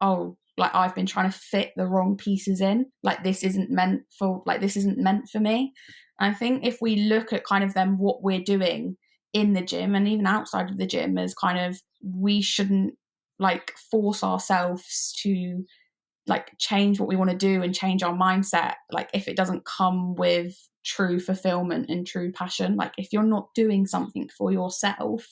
oh, like, I've been trying to fit the wrong pieces in, like this isn't meant for me. And I think if we look at kind of then what we're doing in the gym and even outside of the gym, as kind of, we shouldn't like force ourselves to like change what we want to do and change our mindset, like if it doesn't come with true fulfillment and true passion. Like, if you're not doing something for yourself,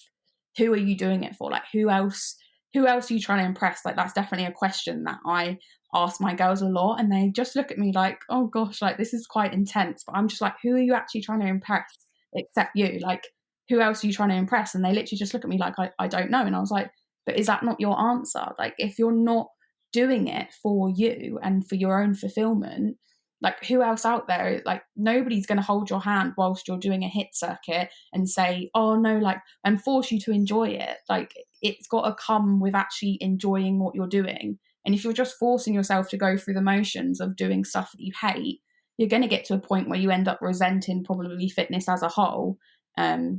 who are you doing it for? Like, who else are you trying to impress? Like, that's definitely a question that I ask my girls a lot, and they just look at me like, oh gosh, like this is quite intense. But I'm just like, who are you actually trying to impress except you? Like, who else are you trying to impress? And they literally just look at me like, I don't know. And I was like, but is that not your answer? Like, if you're not doing it for you and for your own fulfillment, like, who else out there? Like, nobody's going to hold your hand whilst you're doing a hit circuit and say, oh no, like, and force you to enjoy it. Like, it's got to come with actually enjoying what you're doing. And if you're just forcing yourself to go through the motions of doing stuff that you hate, you're going to get to a point where you end up resenting probably fitness as a whole,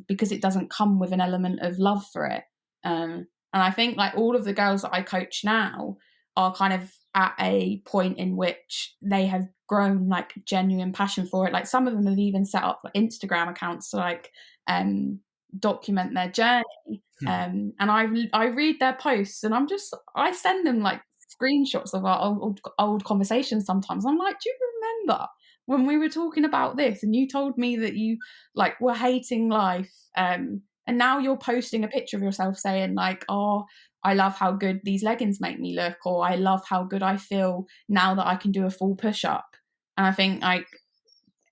because it doesn't come with an element of love for it. And I think like all of the girls that I coach now are kind of at a point in which they have grown like genuine passion for it. Like, some of them have even set up like Instagram accounts to like document their journey. And I read their posts, and I send them like screenshots of our old conversations sometimes. I'm like, do you remember when we were talking about this and you told me that you like were hating life, and now you're posting a picture of yourself saying like, oh, I love how good these leggings make me look, or I love how good I feel now that I can do a full push-up. And I think like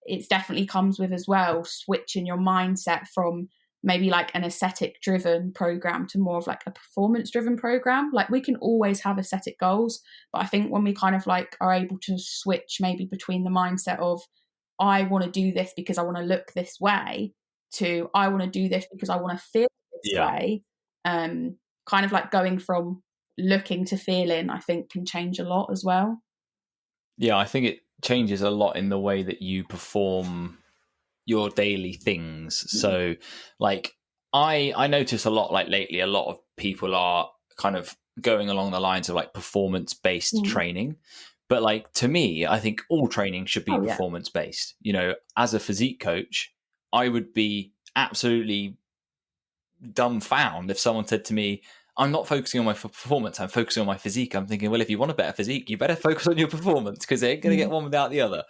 it definitely comes with as well switching your mindset from maybe like an aesthetic driven program to more of like a performance driven program. Like, we can always have aesthetic goals, but I think when we kind of like are able to switch maybe between the mindset of, I want to do this because I want to look this way, to I want to do this because I want to feel this Yeah. way, kind of like going from looking to feeling, I think can change a lot as well. Yeah, I think it changes a lot in the way that you perform your daily things. So like I notice a lot, like lately, a lot of people are kind of going along the lines of like performance based training. But like, to me, I think all training should be Oh yeah. performance based. You know, as a physique coach, I would be absolutely dumbfounded if someone said to me, I'm not focusing on my performance, I'm focusing on my physique. I'm thinking, well, if you want a better physique, you better focus on your performance, because they're going to get one without the other.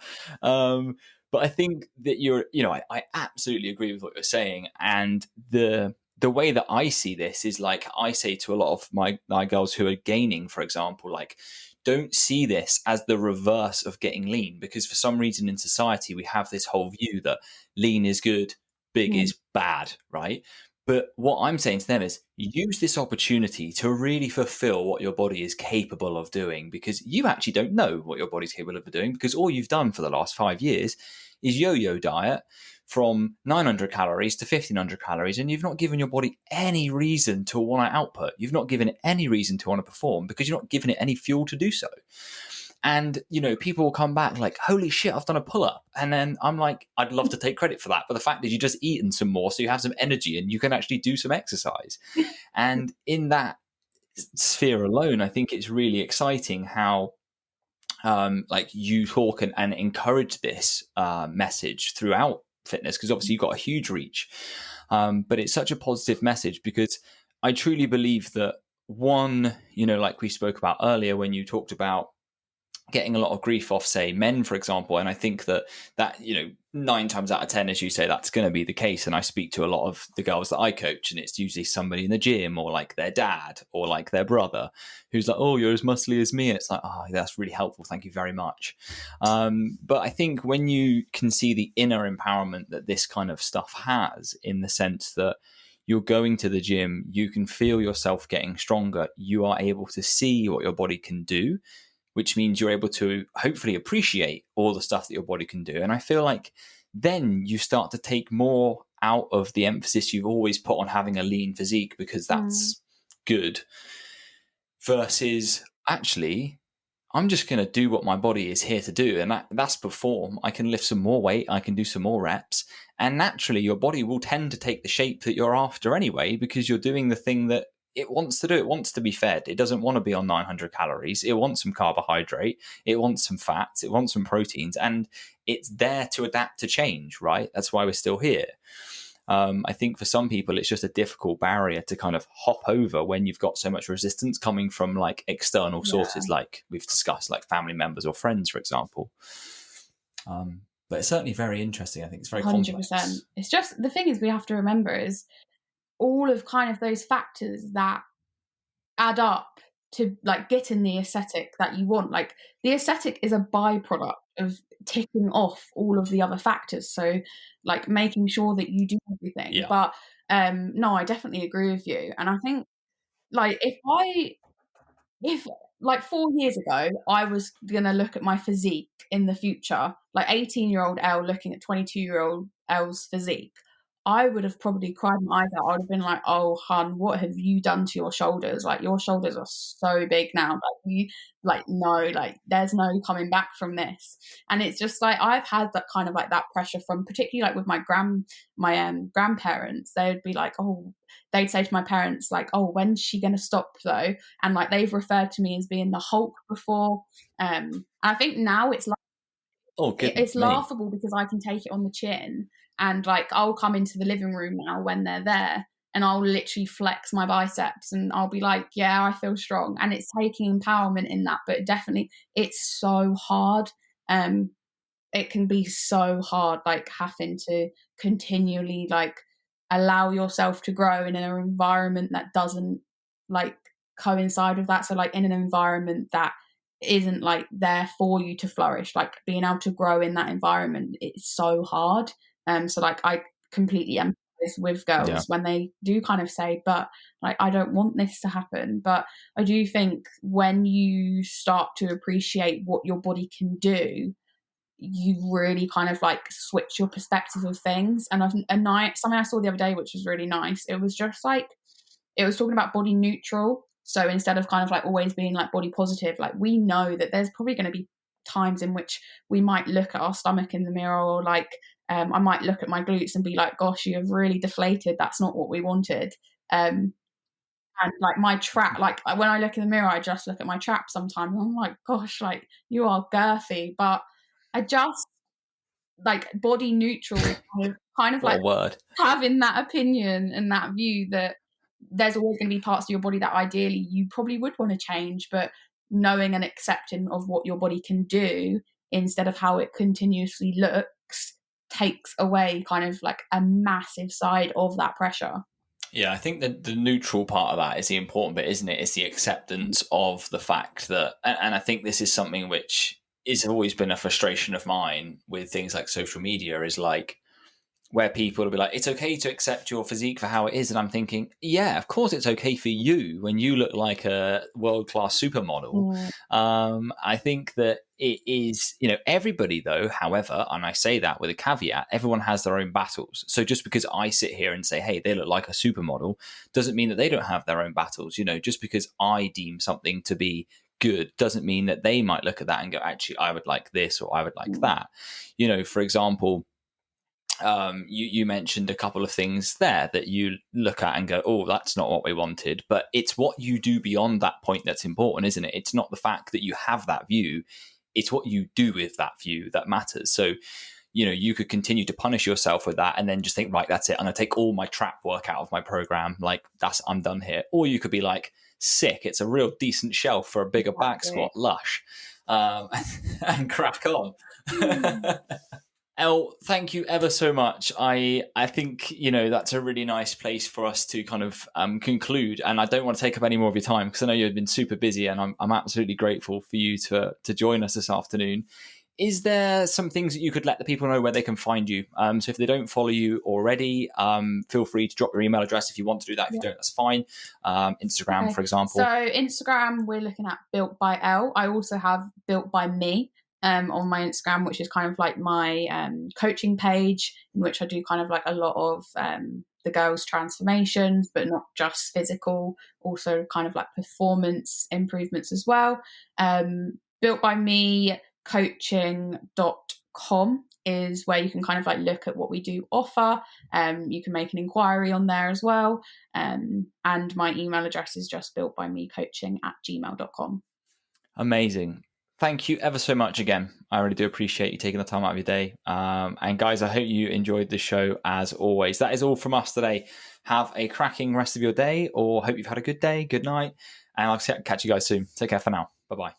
But I think that I absolutely agree with what you're saying. And the way that I see this is, like, I say to a lot of my girls who are gaining, for example, like, don't see this as the reverse of getting lean, because for some reason in society we have this whole view that lean is good, big is bad, right? But what I'm saying to them is, use this opportunity to really fulfill what your body is capable of doing, because you actually don't know what your body's capable of doing, because all you've done for the last 5 years is yo-yo diet from 900 calories to 1500 calories, and you've not given your body any reason to want to output. You've not given it any reason to want to perform, because you're not giving it any fuel to do so. And, people will come back like, holy shit, I've done a pull-up. And then I'm like, I'd love to take credit for that. But the fact is, you just eaten some more, so you have some energy and you can actually do some exercise. And in that sphere alone, I think it's really exciting how like you talk and encourage this message throughout fitness, because obviously you've got a huge reach. But it's such a positive message, because I truly believe that one, like we spoke about earlier when you talked about getting a lot of grief off, say, men, for example. And I think that 9 times out of 10, as you say, that's going to be the case. And I speak to a lot of the girls that I coach, and it's usually somebody in the gym or like their dad or like their brother who's like, oh, you're as muscly as me. And it's like, oh, that's really helpful. Thank you very much. But I think when you can see the inner empowerment that this kind of stuff has, in the sense that you're going to the gym, you can feel yourself getting stronger, you are able to see what your body can do, which means you're able to hopefully appreciate all the stuff that your body can do. And I feel like then you start to take more out of the emphasis you've always put on having a lean physique because that's good, versus actually, I'm just going to do what my body is here to do. And that's perform. I can lift some more weight. I can do some more reps. And naturally, your body will tend to take the shape that you're after anyway, because you're doing the thing that it wants to do. It wants to be fed. It doesn't want to be on 900 calories. It wants some carbohydrate. It wants some fats. It wants some proteins. And it's there to adapt to change, right? That's why we're still here. I think for some people, it's just a difficult barrier to kind of hop over when you've got so much resistance coming from like external sources, like we've discussed, like family members or friends, for example. But it's certainly very interesting. I think it's very 100%. Complex. It's just, the thing is, we have to remember is all of kind of those factors that add up to like getting the aesthetic that you want. Like the aesthetic is a byproduct of ticking off all of the other factors. So like making sure that you do everything. Yeah. But no, I definitely agree with you. And I think like if like 4 years ago, I was going to look at my physique in the future, like 18-year-old Elle looking at 22-year-old Elle's physique, I would have probably cried my eyes out. I would have been like, oh, hun, what have you done to your shoulders? Like, your shoulders are so big now. There's no coming back from this. And it's just like, I've had that kind of like that pressure from, particularly like with my grandparents. They would be like, oh, they'd say to my parents, like, oh, when's she going to stop though? And like, they've referred to me as being the Hulk before. I think now it's like, it's laughable because I can take it on the chin, and like I'll come into the living room now when they're there and I'll literally flex my biceps and I'll be like, yeah, I feel strong. And it's taking empowerment in that, but definitely it's so hard. It can be so hard, like having to continually like allow yourself to grow in an environment that doesn't like coincide with that. So like in an environment that isn't like there for you to flourish, like being able to grow in that environment, it's so hard. So like I completely empathize with girls when they do kind of say, but like I don't want this to happen. But I do think when you start to appreciate what your body can do, you really kind of like switch your perspective of things. And something I saw the other day which was really nice, it was just like, it was talking about body neutral. So instead of kind of like always being like body positive, like we know that there's probably going to be times in which we might look at our stomach in the mirror, or like I might look at my glutes and be like, gosh, you have really deflated. That's not what we wanted. And like my trap, like when I look in the mirror, I just look at my trap sometimes. I'm like, gosh, like you are girthy. But I just like body neutral, kind of like having that opinion and that view that there's always going to be parts of your body that ideally you probably would want to change, but knowing and accepting of what your body can do instead of how it continuously looks takes away kind of like a massive side of that pressure. Yeah, I think that the neutral part of that is the important bit, isn't it? It's the acceptance of the fact that, and I think this is something which has always been a frustration of mine with things like social media, is like where people will be like, it's okay to accept your physique for how it is. And I'm thinking, yeah, of course it's okay for you when you look like a world-class supermodel. I think that it is, everybody though, however, and I say that with a caveat, everyone has their own battles. So just because I sit here and say, hey, they look like a supermodel, doesn't mean that they don't have their own battles. Just because I deem something to be good doesn't mean that they might look at that and go, actually, I would like this or I would like that. For example, you mentioned a couple of things there that you look at and go, oh, that's not what we wanted. But it's what you do beyond that point that's important, isn't it? It's not the fact that you have that view. It's what you do with that view that matters. So, you could continue to punish yourself with that and then just think, right, that's it. I'm going to take all my trap work out of my program. Like I'm done here. Or you could be like, sick. It's a real decent shelf for a bigger back squat, lush. And crack on. Elle, thank you ever so much. I think, that's a really nice place for us to kind of conclude. And I don't want to take up any more of your time because I know you've been super busy, and I'm absolutely grateful for you to join us this afternoon. Is there some things that you could let the people know where they can find you? So if they don't follow you already, feel free to drop your email address if you want to do that. If you don't, that's fine. Instagram, for example. So Instagram, we're looking at Built by Elle. I also have Built by Me on my Instagram, which is kind of like my coaching page, in which I do kind of like a lot of the girls' transformations, but not just physical, also kind of like performance improvements as well. Built by Me coaching.com is where you can kind of like look at what we do offer. You can make an inquiry on there as well. And my email address is just builtbymecoaching@gmail.com. Amazing. Thank you ever so much again. I really do appreciate you taking the time out of your day. And guys, I hope you enjoyed the show as always. That is all from us today. Have a cracking rest of your day, or hope you've had a good day, good night. And I'll catch you guys soon. Take care for now. Bye-bye.